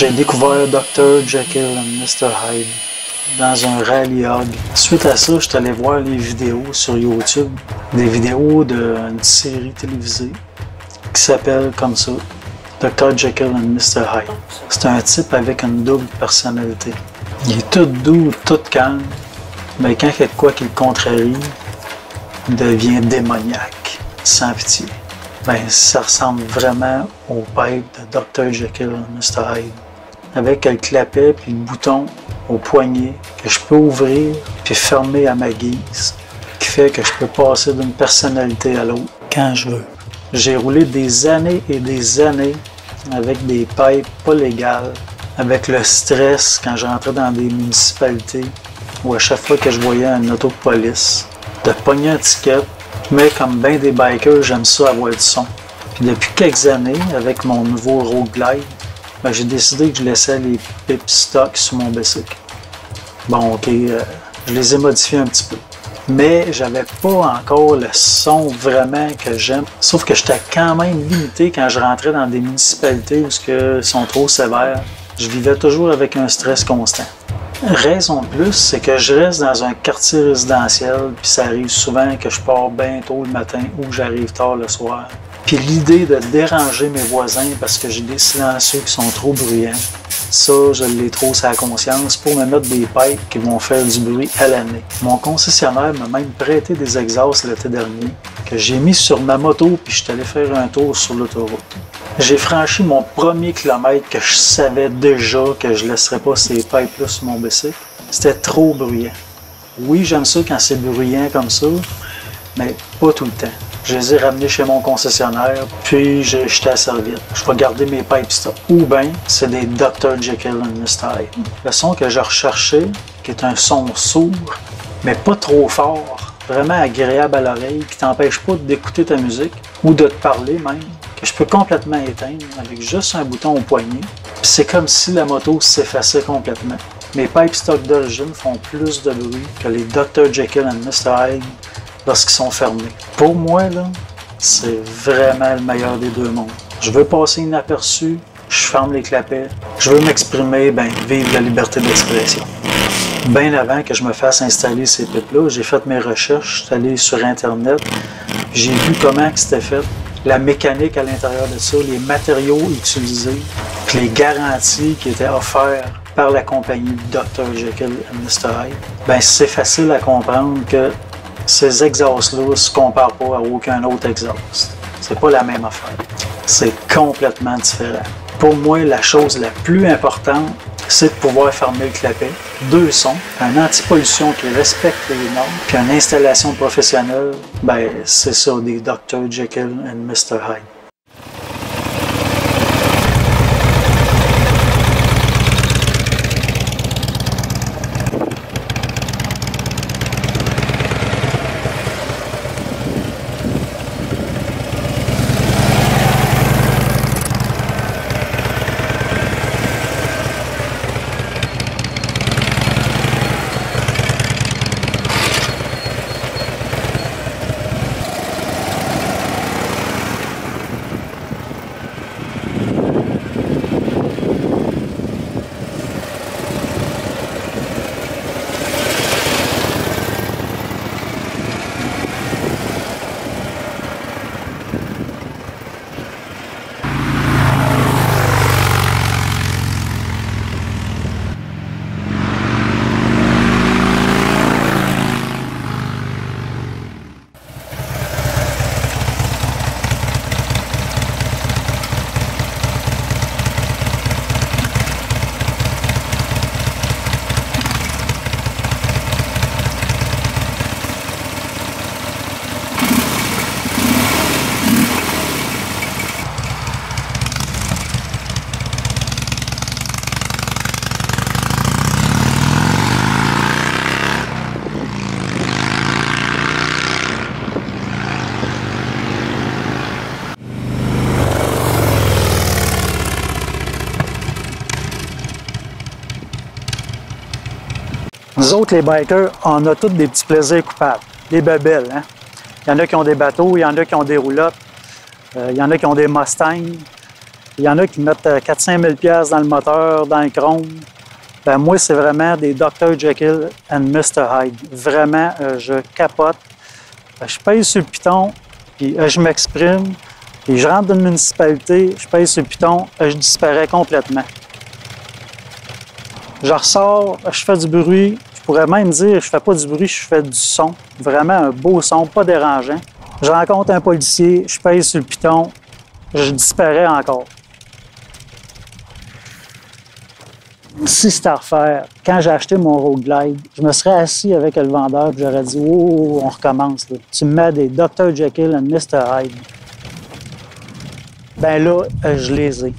J'ai découvert Dr. Jekyll et Mr. Hyde dans un rally hog. Suite à ça, je suis allé voir les vidéos sur YouTube, des vidéos d'une série télévisée qui s'appelle comme ça, Dr. Jekyll et Mr. Hyde. C'est un type avec une double personnalité. Il est tout doux, tout calme, mais quand il y a de quoi qui le contrarie, il devient démoniaque, sans pitié. Ben, ça ressemble vraiment au pipe de Dr. Jekyll et Mr. Hyde. Avec le clapet puis le bouton au poignet que je peux ouvrir puis fermer à ma guise, qui fait que je peux passer d'une personnalité à l'autre quand je veux. J'ai roulé des années et des années avec des pipes pas légales, avec le stress quand j'entrais dans des municipalités où à chaque fois que je voyais une auto de police, de pogner un ticket, mais comme bien des bikers, j'aime ça avoir du son. Puis depuis quelques années, avec mon nouveau Road Glide, ben, j'ai décidé que je laissais les pipes stock sur mon bicycle. Bon, ok, je les ai modifiés un petit peu. Mais j'avais pas encore le son vraiment que j'aime. Sauf que j'étais quand même limité quand je rentrais dans des municipalités où ils sont trop sévères. Je vivais toujours avec un stress constant. Raison de plus, c'est que je reste dans un quartier résidentiel, puis ça arrive souvent que je pars bien tôt le matin ou que j'arrive tard le soir. Puis l'idée de déranger mes voisins parce que j'ai des silencieux qui sont trop bruyants, ça, je l'ai trop sur la conscience pour me mettre des pipes qui vont faire du bruit à l'année. Mon concessionnaire m'a même prêté des exhausts l'été dernier que j'ai mis sur ma moto puis je suis allé faire un tour sur l'autoroute. J'ai franchi mon premier kilomètre que je savais déjà que je ne laisserais pas ces pipes-là sur mon bicycle. C'était trop bruyant. Oui, j'aime ça quand c'est bruyant comme ça, mais pas tout le temps. Je les ai ramenés chez mon concessionnaire, puis j'ai jeté à la serviette. Je vais garder mes pipes stop. Ou bien, c'est des Dr. Jekyll et Mr. Hyde. Le son que je recherchais, qui est un son sourd, mais pas trop fort, vraiment agréable à l'oreille, qui t'empêche pas d'écouter ta musique, ou de te parler même, que je peux complètement éteindre avec juste un bouton au poignet. Puis c'est comme si la moto s'effaçait complètement. Mes pipes stock d'origine font plus de bruit que les Dr. Jekyll et Mr. Hyde lorsqu'ils sont fermés. Pour moi, là, c'est vraiment le meilleur des deux mondes. Je veux passer inaperçu, je ferme les clapets. Je veux m'exprimer, ben, vivre la liberté d'expression. Bien avant que je me fasse installer ces pipes-là, j'ai fait mes recherches, je suis allé sur Internet, j'ai vu comment c'était fait, la mécanique à l'intérieur de ça, les matériaux utilisés, puis les garanties qui étaient offertes par la compagnie Dr. Jekyll et Mr. Hyde. Ben, c'est facile à comprendre que ces exhausts-là ne se comparent pas à aucun autre exhaust. C'est pas la même affaire. C'est complètement différent. Pour moi, la chose la plus importante, c'est de pouvoir fermer le clapet, deux sons, un anti-pollution qui respecte les normes, puis une installation professionnelle, ben c'est ça, des Dr. Jekyll et Mr. Hyde. Nous autres, les bikers, on a tous des petits plaisirs coupables. Les bebelles, hein? Il y en a qui ont des bateaux, il y en a qui ont des roulottes, il y en a qui ont des Mustangs, il y en a qui mettent 400 000 $ dans le moteur, dans le chrome. Ben, moi, c'est vraiment des Dr. Jekyll and Mr. Hyde. Vraiment, je capote. Je pèse sur le piton, puis je m'exprime, puis je rentre dans une municipalité, je pèse sur le piton, je disparais complètement. Je ressors, je fais du bruit, je pourrais même dire je fais pas du bruit, je fais du son. Vraiment un beau son, pas dérangeant. Je rencontre un policier, je pèse sur le piton, je disparais encore. Si c'était à refaire, quand j'ai acheté mon Road Glide, je me serais assis avec le vendeur et j'aurais dit « Oh, on recommence. Là. Tu me mets des Dr. Jekyll and Mr. Hyde. » Ben là, je les ai.